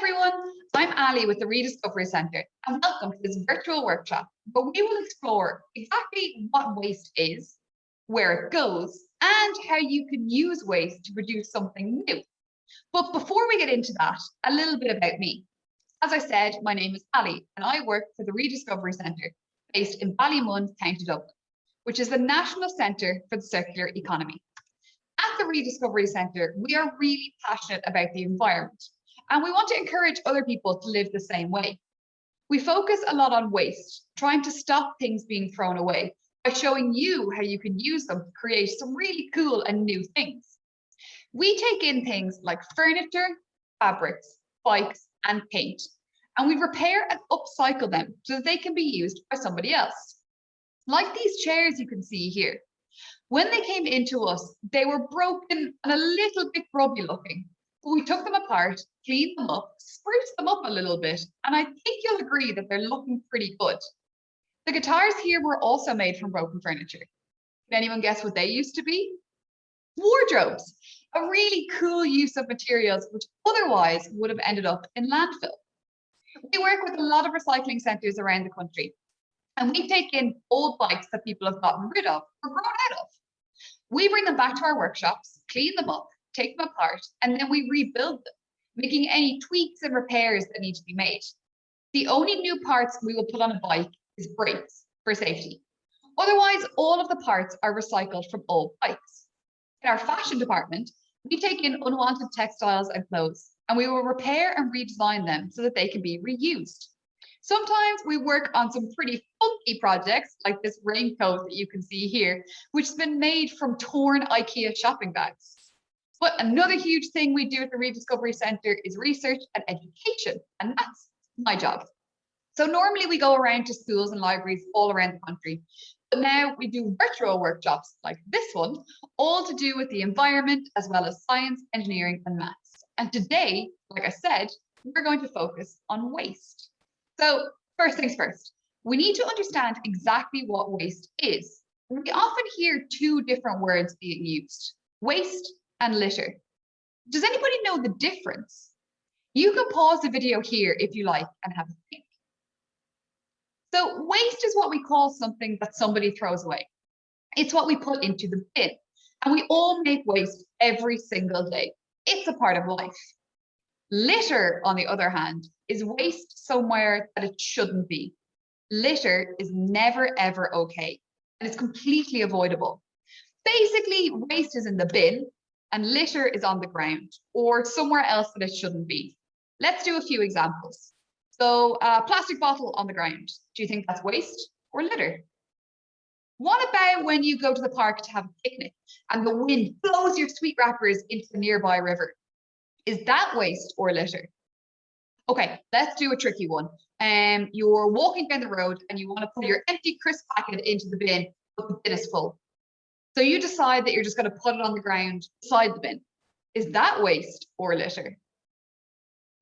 Everyone, I'm Ali with the Rediscovery Centre and welcome to this virtual workshop where we will explore exactly what waste is, where it goes, and how you can use waste to produce something new. But before we get into that, a little bit about me. As I said, my name is Ali and I work for the Rediscovery Centre based in Ballymund, County Dublin, which is the National Centre for the Circular Economy. At the Rediscovery Centre, we are really passionate about the environment and we want to encourage other people to live the same way. We focus a lot on waste, trying to stop things being thrown away by showing you how you can use them to create some really cool and new things. We take in things like furniture, fabrics, bikes, and paint, and we repair and upcycle them so that they can be used by somebody else. Like these chairs you can see here. When they came into us, they were broken and a little bit grubby looking. But we took them apart, cleaned them up, spruced them up a little bit, and I think you'll agree that they're looking pretty good. The guitars here were also made from broken furniture. Can anyone guess what they used to be? Wardrobes, a really cool use of materials which otherwise would have ended up in landfill. We work with a lot of recycling centres around the country, and we take in old bikes that people have gotten rid of or grown out of. We bring them back to our workshops, clean them up, take them apart, and then we rebuild them, making any tweaks and repairs that need to be made. The only new parts we will put on a bike is brakes for safety. Otherwise, all of the parts are recycled from old bikes. In our fashion department, we take in unwanted textiles and clothes, and we will repair and redesign them so that they can be reused. Sometimes we work on some pretty funky projects like this raincoat that you can see here, which has been made from torn IKEA shopping bags. But another huge thing we do at the Rediscovery Centre is research and education, and that's my job. So normally we go around to schools and libraries all around the country, but now we do virtual workshops like this one, all to do with the environment as well as science, engineering and maths. And today, like I said, we're going to focus on waste. So first things first, we need to understand exactly what waste is. We often hear two different words being used, waste and litter. Does anybody know the difference? You can pause the video here if you like and have a think. So waste is what we call something that somebody throws away. It's what we put into the bin, and we all make waste every single day. It's a part of life. Litter, on the other hand, is waste somewhere that it shouldn't be. Litter is never, ever okay, and it's completely avoidable. Basically, waste is in the bin, and litter is on the ground, or somewhere else that it shouldn't be. Let's do a few examples. So, a plastic bottle on the ground. Do you think that's waste or litter? What about when you go to the park to have a picnic, and the wind blows your sweet wrappers into the nearby river? Is that waste or litter? Okay, let's do a tricky one. You're walking down the road and you want to put your empty crisp packet into the bin, but the bin is full. So you decide that you're just going to put it on the ground beside the bin. Is that waste or litter?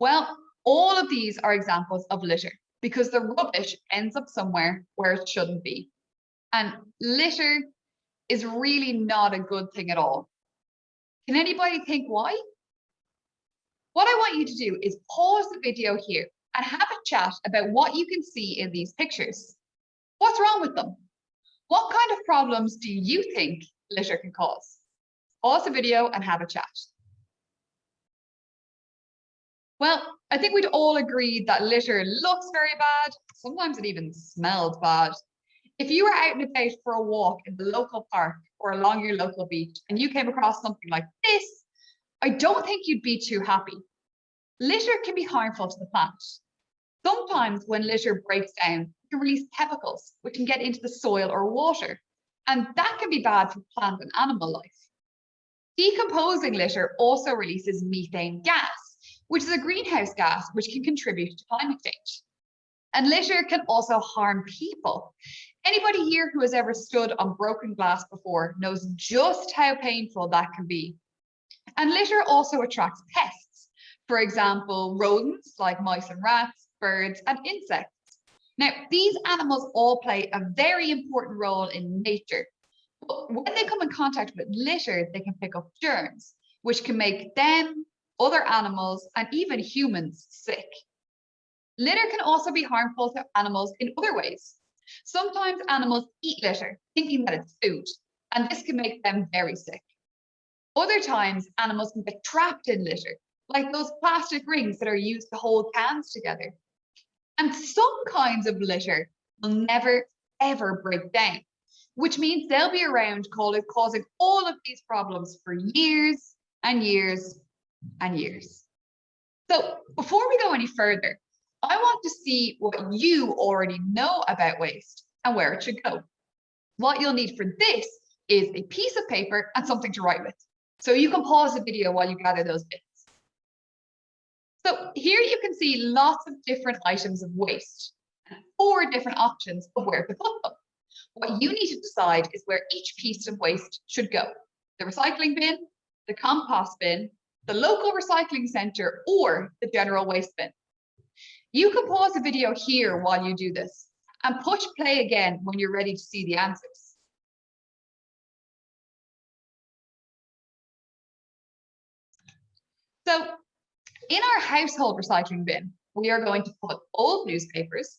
Well, all of these are examples of litter because the rubbish ends up somewhere where it shouldn't be. And litter is really not a good thing at all. Can anybody think why? What I want you to do is pause the video here and have a chat about what you can see in these pictures. What's wrong with them? What kind of problems do you think litter can cause? Pause the video and have a chat. Well, I think we'd all agree that litter looks very bad. Sometimes it even smells bad. If you were out and about for a walk in the local park or along your local beach and you came across something like this, I don't think you'd be too happy. Litter can be harmful to the planet. Sometimes when litter breaks down, it can release chemicals which can get into the soil or water, and that can be bad for plant and animal life. Decomposing litter also releases methane gas, which is a greenhouse gas which can contribute to climate change. And litter can also harm people. Anybody here who has ever stood on broken glass before knows just how painful that can be. And litter also attracts pests. For example, rodents like mice and rats, birds and insects. Now, these animals all play a very important role in nature. But when they come in contact with litter, they can pick up germs, which can make them other animals, and even humans sick. Litter can also be harmful to animals in other ways. Sometimes animals eat litter, thinking that it's food, and this can make them very sick. Other times, animals can get trapped in litter, like those plastic rings that are used to hold cans together. And some kinds of litter will never, ever break down, which means they'll be around causing all of these problems for years and years and years. So before we go any further, I want to see what you already know about waste and where it should go. What you'll need for this is a piece of paper and something to write with. So you can pause the video while you gather those bits. So here you can see lots of different items of waste and 4 different options of where to put them. What you need to decide is where each piece of waste should go. The recycling bin, the compost bin, the local recycling centre, or the general waste bin. You can pause the video here while you do this and push play again when you're ready to see the answers. So in our household recycling bin, we are going to put old newspapers,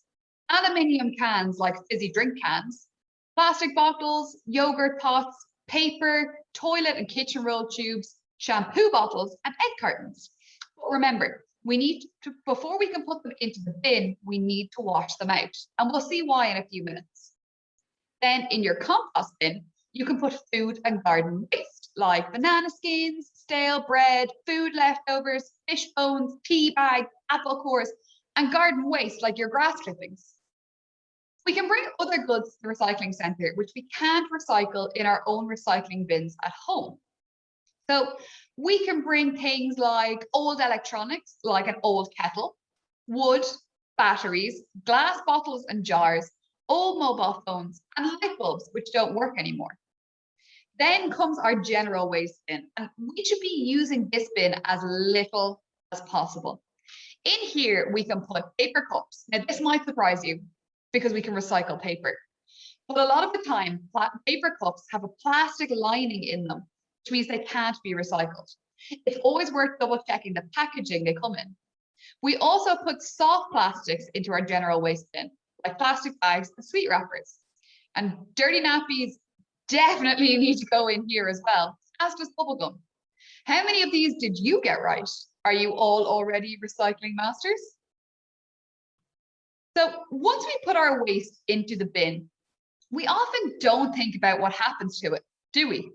aluminium cans like fizzy drink cans, plastic bottles, yogurt pots, paper, toilet and kitchen roll tubes, shampoo bottles, and egg cartons. But remember, we need to, before we can put them into the bin, we need to wash them out. And we'll see why in a few minutes. Then in your compost bin, you can put food and garden waste like banana skins, stale bread, food leftovers, fish bones, tea bags, apple cores, and garden waste like your grass clippings. We can bring other goods to the recycling centre, which we can't recycle in our own recycling bins at home. So we can bring things like old electronics, like an old kettle, wood, batteries, glass bottles and jars, old mobile phones, and light bulbs, which don't work anymore. Then comes our general waste bin, and we should be using this bin as little as possible. In here, we can put paper cups. Now, this might surprise you because we can recycle paper. But a lot of the time, paper cups have a plastic lining in them, which means they can't be recycled. It's always worth double checking the packaging they come in. We also put soft plastics into our general waste bin, like plastic bags and sweet wrappers. And dirty nappies definitely need to go in here as well, as does bubblegum. How many of these did you get right? Are you all already recycling masters? So once we put our waste into the bin, we often don't think about what happens to it, do we?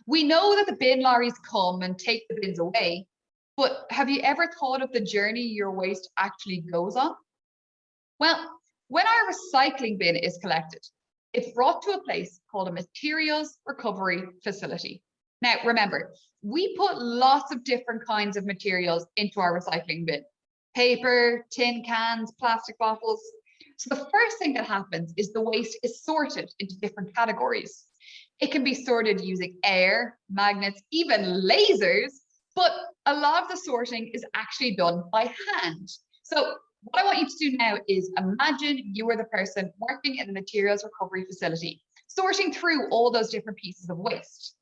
We know that the bin lorries come and take the bins away, but have you ever thought of the journey your waste actually goes on? Well, when our recycling bin is collected, it's brought to a place called a materials recovery facility. Now, remember, we put lots of different kinds of materials into our recycling bin. Paper, tin cans, plastic bottles. So the first thing that happens is the waste is sorted into different categories. It can be sorted using air, magnets, even lasers, but a lot of the sorting is actually done by hand. So what I want you to do now is imagine you are the person working in the materials recovery facility, sorting through all those different pieces of waste.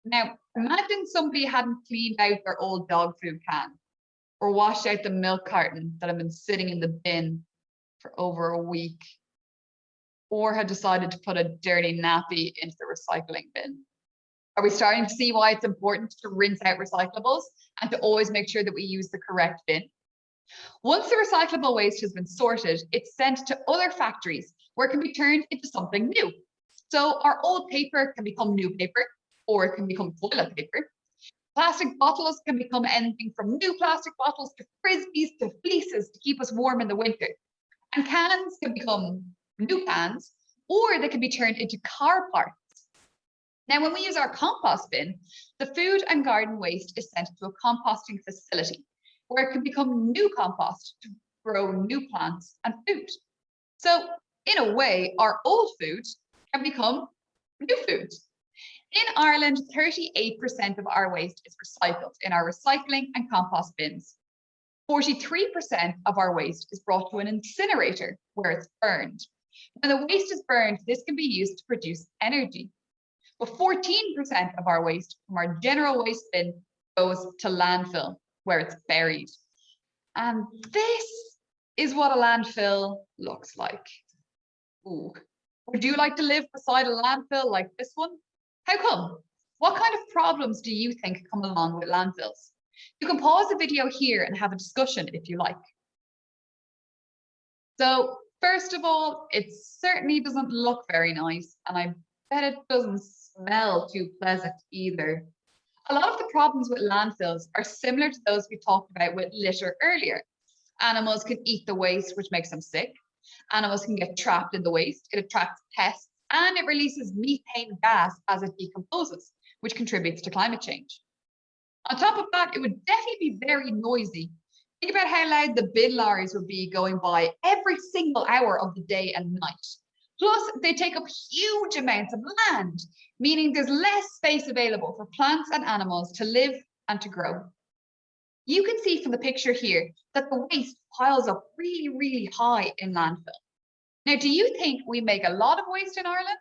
Now, imagine somebody hadn't cleaned out their old dog food can or washed out the milk carton that had been sitting in the bin for over a week, or had decided to put a dirty nappy into the recycling bin. Are we starting to see why it's important to rinse out recyclables and to always make sure that we use the correct bin? Once the recyclable waste has been sorted, it's sent to other factories where it can be turned into something new. So our old paper can become new paper, or it can become toilet paper. Plastic bottles can become anything from new plastic bottles to frisbees to fleeces to keep us warm in the winter. And cans can become new cans, or they can be turned into car parts. Now, when we use our compost bin, the food and garden waste is sent to a composting facility where it can become new compost to grow new plants and food. So in a way, our old food can become new food. In Ireland, 38% of our waste is recycled in our recycling and compost bins. 43% of our waste is brought to an incinerator where it's burned. When the waste is burned, this can be used to produce energy. But 14% of our waste from our general waste bin goes to landfill, where it's buried. And this is what a landfill looks like. Ooh. Would you like to live beside a landfill like this one? How come? What kind of problems do you think come along with landfills? You can pause the video here and have a discussion if you like. So first of all, it certainly doesn't look very nice, and I bet it doesn't smell too pleasant either. A lot of the problems with landfills are similar to those we talked about with litter earlier. Animals can eat the waste, which makes them sick. Animals can get trapped in the waste. It attracts pests, and it releases methane gas as it decomposes, which contributes to climate change. On top of that, it would definitely be very noisy. Think about how loud the bin lorries would be going by every single hour of the day and night. Plus, they take up huge amounts of land, meaning there's less space available for plants and animals to live and to grow. You can see from the picture here that the waste piles up really, really high in landfill. Now, do you think we make a lot of waste in Ireland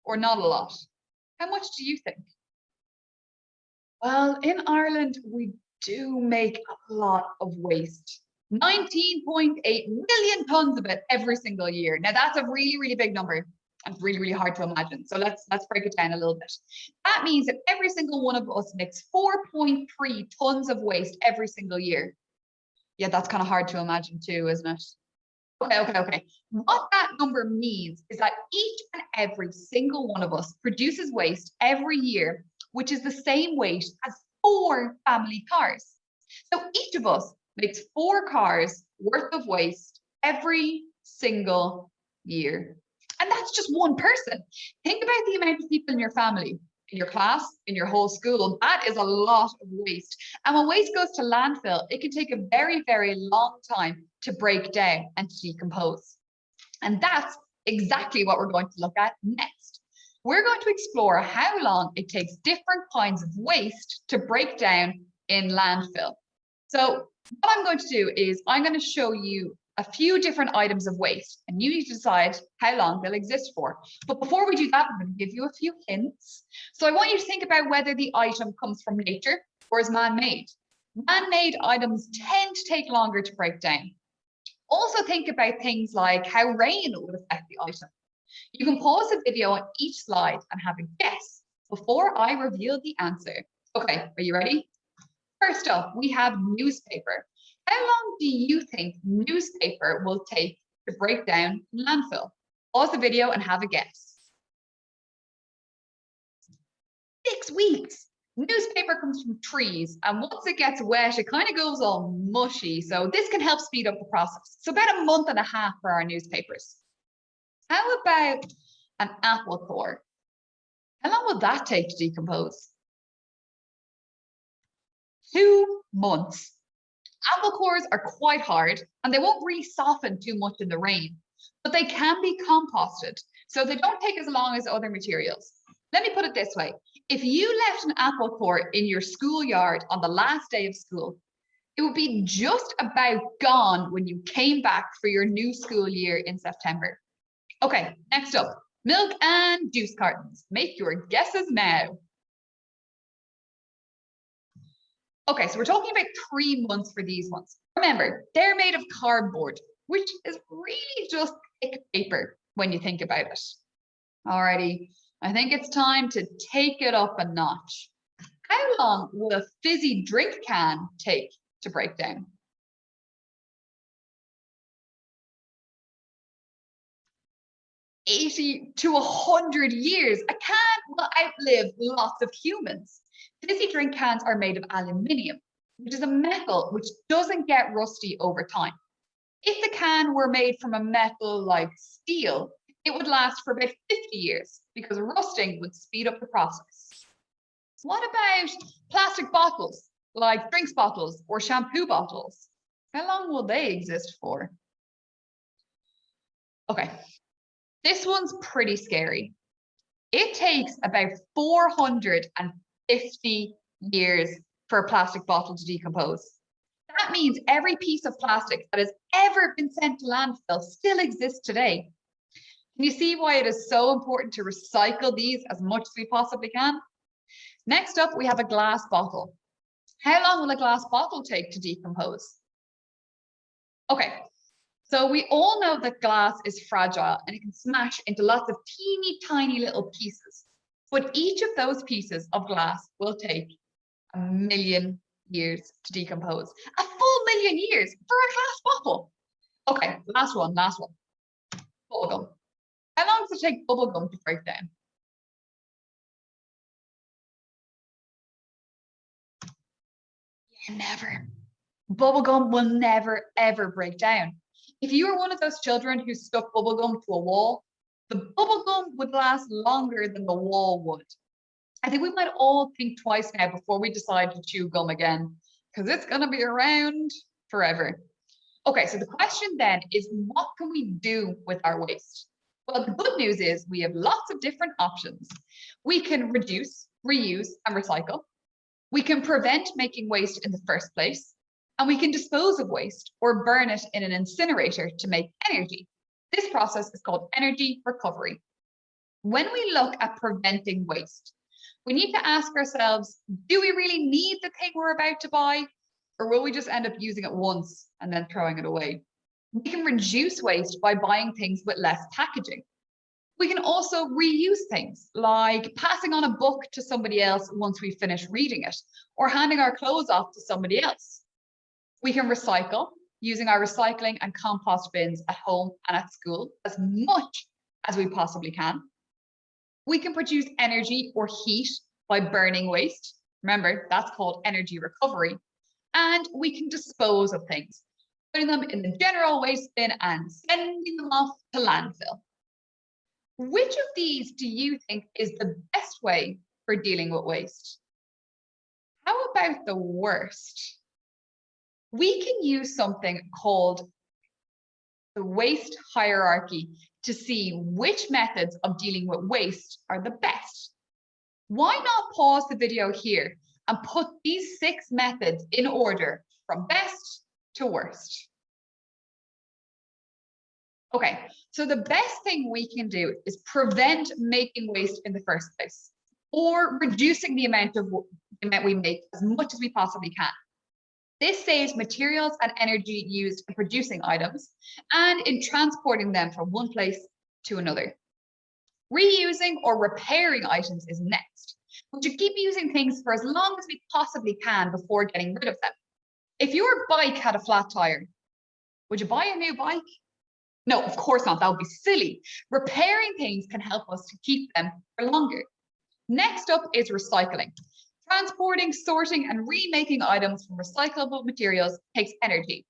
or not a lot? How much do you think? Well, in Ireland, we do make a lot of waste. 19.8 million tons of it every single year. Now, that's a really, really big number and really, really hard to imagine. So let's break it down a little bit. That means that every single one of us makes 4.3 tons of waste every single year. Yeah, that's kind of hard to imagine too, isn't it? Okay. What that number means is that each and every single one of us produces waste every year, which is the same weight as 4 family cars. So each of us makes 4 cars worth of waste every single year. And that's just one person. Think about the amount of people in your family, in your class, in your whole school. That is a lot of waste. And when waste goes to landfill, it can take a very, very long time to break down and to decompose. And that's exactly what we're going to look at next. We're going to explore how long it takes different kinds of waste to break down in landfill. So what I'm going to do is I'm going to show you a few different items of waste, and you need to decide how long they'll exist for. But before we do that, I'm going to give you a few hints. So I want you to think about whether the item comes from nature or is man-made. Man-made items tend to take longer to break down. Also think about things like how rain would affect the item. You can pause the video on each slide and have a guess before I reveal the answer. Okay, are you ready? First up, we have newspaper. How long do you think newspaper will take to break down in landfill? Pause the video and have a guess. 6 weeks. Newspaper comes from trees, and once it gets wet, it kind of goes all mushy. So this can help speed up the process. So about a month and a half for our newspapers. How about an apple core? How long will that take to decompose? 2 months. Apple cores are quite hard and they won't really soften too much in the rain, but they can be composted, so they don't take as long as other materials. Let me put it this way. If you left an apple core in your schoolyard on the last day of school, it would be just about gone when you came back for your new school year in September. Okay, next up, milk and juice cartons. Make your guesses now. Okay, so we're talking about 3 months for these ones. Remember, they're made of cardboard, which is really just thick paper when you think about it. Alrighty, I think it's time to take it up a notch. How long will a fizzy drink can take to break down? 80 to 100 years. A can will outlive lots of humans. Fizzy drink cans are made of aluminium, which is a metal which doesn't get rusty over time. If the can were made from a metal like steel, it would last for about 50 years because rusting would speed up the process. What about plastic bottles, like drinks bottles or shampoo bottles? How long will they exist for? Okay, this one's pretty scary. It takes about 450 years for a plastic bottle to decompose. That means every piece of plastic that has ever been sent to landfill still exists today. Can you see why it is so important to recycle these as much as we possibly can? Next up, we have a glass bottle. How long will a glass bottle take to decompose? Okay, so we all know that glass is fragile and it can smash into lots of teeny tiny little pieces. But each of those pieces of glass will take 1,000,000 years to decompose. A full 1,000,000 years for a glass bottle. Okay, last one. Bubblegum. How long does it take bubblegum to break down? Yeah, never. Bubblegum will never, ever break down. If you were one of those children who stuck bubblegum to a wall, the bubblegum would last longer than the wall would. I think we might all think twice now before we decide to chew gum again, because it's going to be around forever. Okay, so the question then is, what can we do with our waste? Well, the good news is we have lots of different options. We can reduce, reuse, and recycle. We can prevent making waste in the first place, and we can dispose of waste or burn it in an incinerator to make energy. This process is called energy recovery. When we look at preventing waste, we need to ask ourselves, do we really need the thing we're about to buy? Or will we just end up using it once and then throwing it away? We can reduce waste by buying things with less packaging. We can also reuse things, like passing on a book to somebody else once we finish reading it, or handing our clothes off to somebody else. We can recycle, using our recycling and compost bins at home and at school as much as we possibly can. We can produce energy or heat by burning waste. Remember, that's called energy recovery. And we can dispose of things, putting them in the general waste bin and sending them off to landfill. Which of these do you think is the best way for dealing with waste? How about the worst? We can use something called the waste hierarchy to see which methods of dealing with waste are the best. Why not pause the video here and put these 6 methods in order from best to worst? Okay, so the best thing we can do is prevent making waste in the first place, or reducing the amount we make as much as we possibly can. This saves materials and energy used in producing items and in transporting them from one place to another. Reusing or repairing items is next. We should keep using things for as long as we possibly can before getting rid of them. If your bike had a flat tire, would you buy a new bike? No, of course not. That would be silly. Repairing things can help us to keep them for longer. Next up is recycling. Transporting, sorting, and remaking items from recyclable materials takes energy,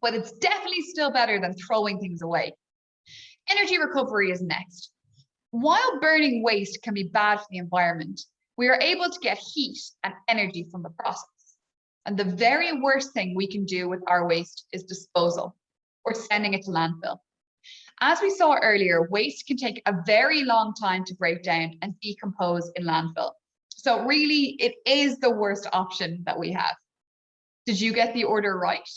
but it's definitely still better than throwing things away. Energy recovery is next. While burning waste can be bad for the environment, we are able to get heat and energy from the process. And the very worst thing we can do with our waste is disposal, or sending it to landfill. As we saw earlier, waste can take a very long time to break down and decompose in landfill. So really, it is the worst option that we have. Did you get the order right?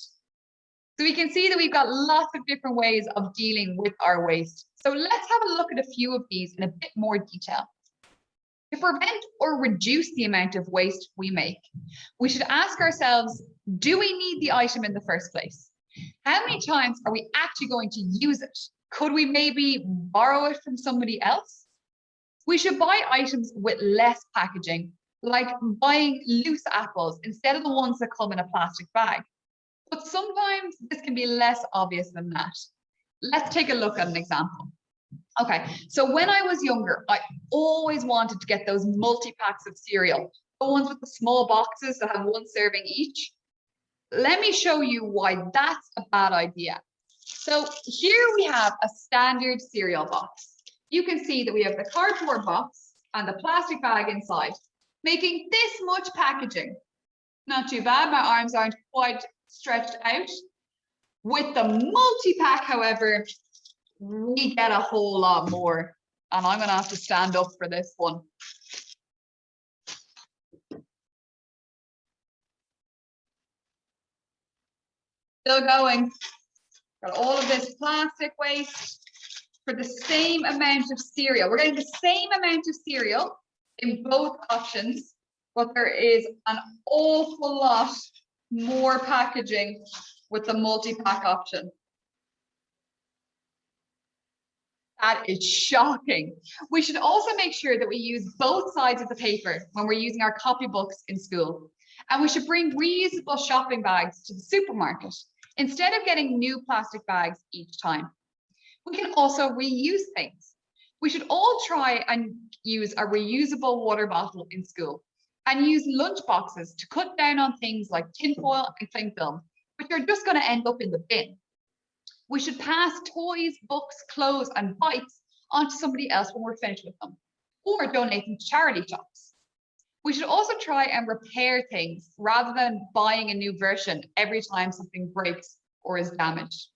So we can see that we've got lots of different ways of dealing with our waste. So let's have a look at a few of these in a bit more detail. To prevent or reduce the amount of waste we make, we should ask ourselves, do we need the item in the first place? How many times are we actually going to use it? Could we maybe borrow it from somebody else? We should buy items with less packaging, like buying loose apples instead of the ones that come in a plastic bag. But sometimes this can be less obvious than that. Let's take a look at an example. Okay, so when I was younger, I always wanted to get those multi-packs of cereal, the ones with the small boxes that have 1 serving each. Let me show you why that's a bad idea. So here we have a standard cereal box. You can see that we have the cardboard box and the plastic bag inside, making this much packaging. Not too bad, my arms aren't quite stretched out. With the multi-pack, however, we get a whole lot more. And I'm gonna have to stand up for this one. Still going. Got all of this plastic waste for the same amount of cereal. We're getting the same amount of cereal in both options, but there is an awful lot more packaging with the multi-pack option. That is shocking. We should also make sure that we use both sides of the paper when we're using our copybooks in school. And we should bring reusable shopping bags to the supermarket instead of getting new plastic bags each time. We can also reuse things. We should all try and use a reusable water bottle in school and use lunch boxes to cut down on things like tinfoil and cling film, which are just going to end up in the bin. We should pass toys, books, clothes, and bikes on to somebody else when we're finished with them, or donate them to charity shops. We should also try and repair things rather than buying a new version every time something breaks or is damaged.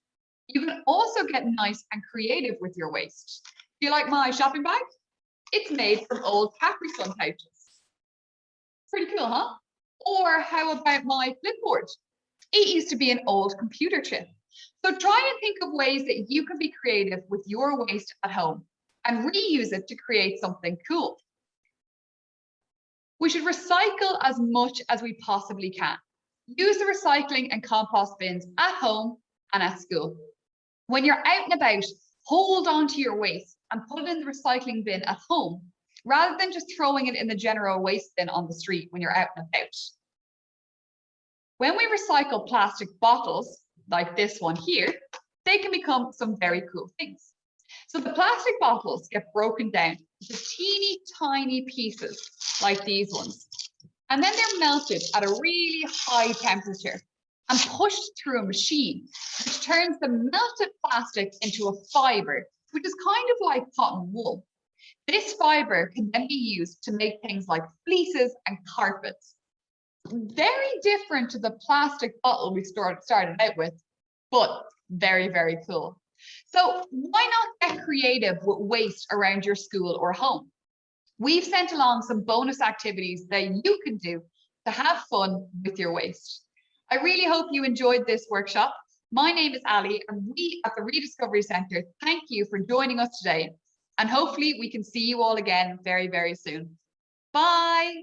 You can also get nice and creative with your waste. Do you like my shopping bag? It's made from old Capri Sun pouches. Pretty cool, huh? Or how about my flipboard? It used to be an old computer chip. So try and think of ways that you can be creative with your waste at home and reuse it to create something cool. We should recycle as much as we possibly can. Use the recycling and compost bins at home and at school. When you're out and about, hold on to your waste and put it in the recycling bin at home, rather than just throwing it in the general waste bin on the street when you're out and about. When we recycle plastic bottles, like this one here, they can become some very cool things. So the plastic bottles get broken down into teeny tiny pieces like these ones. And then they're melted at a really high temperature and pushed through a machine, which turns the melted plastic into a fiber, which is kind of like cotton wool. This fiber can then be used to make things like fleeces and carpets. Very different to the plastic bottle we started out with, but very, very cool. So why not get creative with waste around your school or home? We've sent along some bonus activities that you can do to have fun with your waste. I really hope you enjoyed this workshop. My name is Ali, and we at the Rediscovery Centre thank you for joining us today. And hopefully we can see you all again very, very soon. Bye.